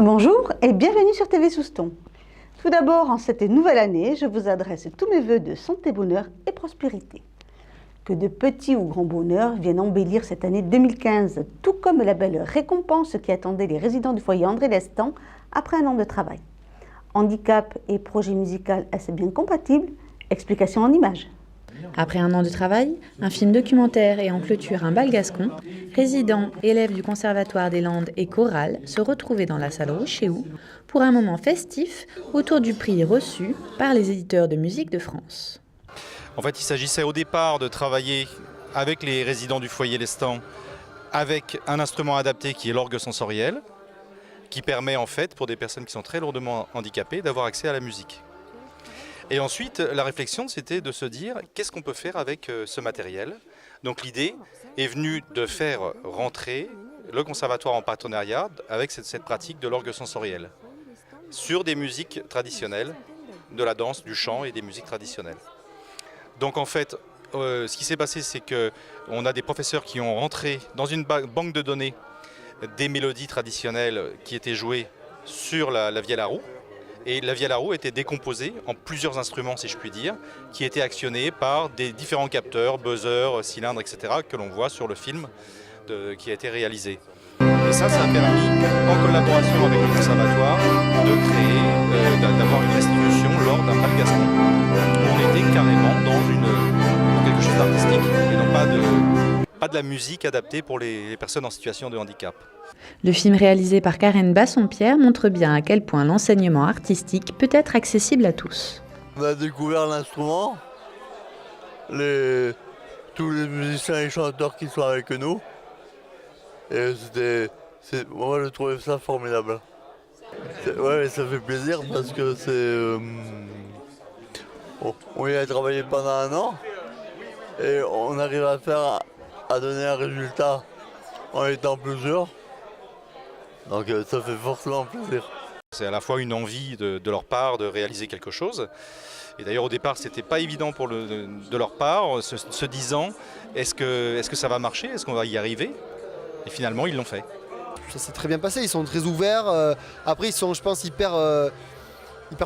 Bonjour et bienvenue sur TV Souston. Tout d'abord, en cette nouvelle année, je vous adresse tous mes vœux de santé, bonheur et prospérité. Que de petits ou grands bonheurs viennent embellir cette année 2015, tout comme la belle récompense qui attendait les résidents du foyer André Lestan après un an de travail. Handicap et projet musical, est-ce bien compatible? Explication en images. Après un an de travail, un film documentaire et en clôture un bal gascon, résidents, élèves du Conservatoire des Landes et chorales se retrouvaient dans la salle Rochéou pour un moment festif autour du prix reçu par les éditeurs de musique de France. En fait, il s'agissait au départ de travailler avec les résidents du foyer Lestan avec un instrument adapté qui est l'orgue sensoriel, qui permet en fait pour des personnes qui sont très lourdement handicapées d'avoir accès à la musique. Et ensuite, la réflexion, c'était de se dire qu'est-ce qu'on peut faire avec ce matériel. Donc l'idée est venue de faire rentrer le conservatoire en partenariat avec cette pratique de l'orgue sensoriel sur des musiques traditionnelles, de la danse, du chant et des musiques traditionnelles. Donc en fait, ce qui s'est passé, c'est qu'on a des professeurs qui ont rentré dans une banque de données des mélodies traditionnelles qui étaient jouées sur la vielle à roue. Et la vielle à roue était décomposée en plusieurs instruments, si je puis dire, qui étaient actionnés par des différents capteurs, buzzers, cylindres, etc., que l'on voit sur le film qui a été réalisé. Et ça a permis, en collaboration avec le conservatoire, de créer, d'avoir une restitution lors d'un bal gascon. On était carrément dans quelque chose d'artistique et non pas de la musique adaptée pour les personnes en situation de handicap. Le film réalisé par Karen Bassompierre montre bien à quel point l'enseignement artistique peut être accessible à tous. On a découvert l'instrument, tous les musiciens et chanteurs qui sont avec nous. Et moi je trouvais ça formidable. Ouais, ça fait plaisir parce que on y a travaillé pendant un an et on arrive à donner un résultat en étant plusieurs. Donc ça fait forcément plaisir. C'est à la fois une envie de leur part de réaliser quelque chose. Et d'ailleurs au départ c'était pas évident de leur part, se disant est-ce que ça va marcher, est-ce qu'on va y arriver? Et finalement ils l'ont fait. Ça s'est très bien passé, ils sont très ouverts. Après ils sont, je pense, hyper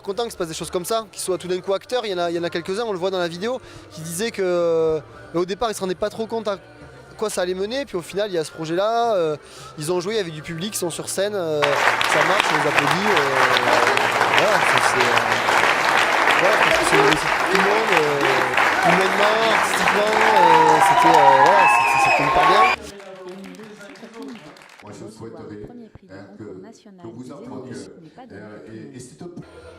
contents qu'il se passe des choses comme ça, qu'ils soient tout d'un coup acteurs. Il y en a quelques-uns, on le voit dans la vidéo, qui disaient qu'au départ ils ne se rendaient pas trop compte à quoi ça allait mener, puis au final il y a ce projet là, ils ont joué avec du public, ils sont sur scène, ça marche, on les applaudit, voilà, c'est une réussite pour tout le monde, humainement, artistiquement, c'était hyper bien. Moi je souhaiterais que vous appreniez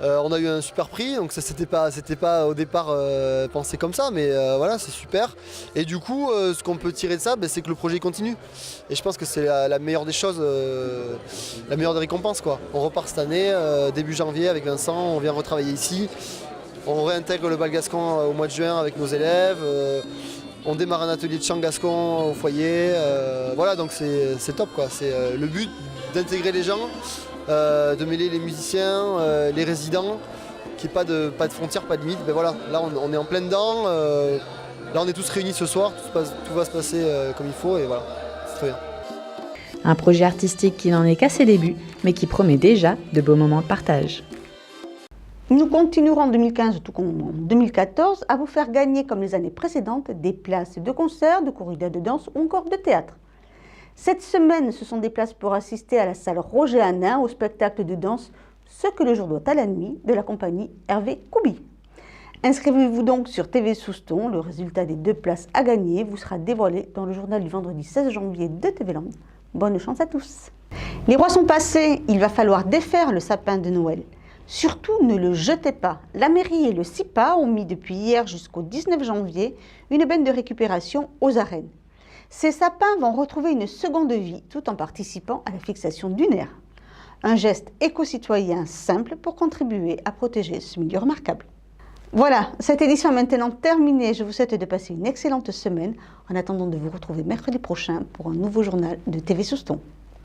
on a eu un super prix, donc ça c'était pas au départ pensé comme ça, mais voilà, c'est super. Et du coup, ce qu'on peut tirer de ça, c'est que le projet continue. Et je pense que c'est la meilleure des choses, la meilleure des récompenses, quoi. On repart cette année, début janvier avec Vincent, on vient retravailler ici. On réintègre le bal gascon au mois de juin avec nos élèves. On démarre un atelier de chant gascon au foyer. Voilà, donc c'est top, quoi. C'est le but d'intégrer les gens. De mêler les musiciens, les résidents, qu'il n'y ait pas de frontières, pas de limites. Ben voilà, là on est en plein dedans, là on est tous réunis ce soir, tout va se passer comme il faut et voilà, c'est très bien. Un projet artistique qui n'en est qu'à ses débuts, mais qui promet déjà de beaux moments de partage. Nous continuerons en 2015, tout comme en 2014, à vous faire gagner, comme les années précédentes, des places de concert, de corridas de danse ou encore de théâtre. Cette semaine, ce sont des places pour assister à la salle Roger Hanin au spectacle de danse Ce que le jour doit à la nuit de la compagnie Hervé Koubi. Inscrivez-vous donc sur TV Souston. Le résultat des 2 places à gagner vous sera dévoilé dans le journal du vendredi 16 janvier de TV Land. Bonne chance à tous. Les rois sont passés, il va falloir défaire le sapin de Noël. Surtout, ne le jetez pas. La mairie et le SIPA ont mis depuis hier jusqu'au 19 janvier une benne de récupération aux arènes. Ces sapins vont retrouver une seconde vie tout en participant à la fixation d'une aire. Un geste éco-citoyen simple pour contribuer à protéger ce milieu remarquable. Voilà, cette édition est maintenant terminée. Je vous souhaite de passer une excellente semaine en attendant de vous retrouver mercredi prochain pour un nouveau journal de TV Souston.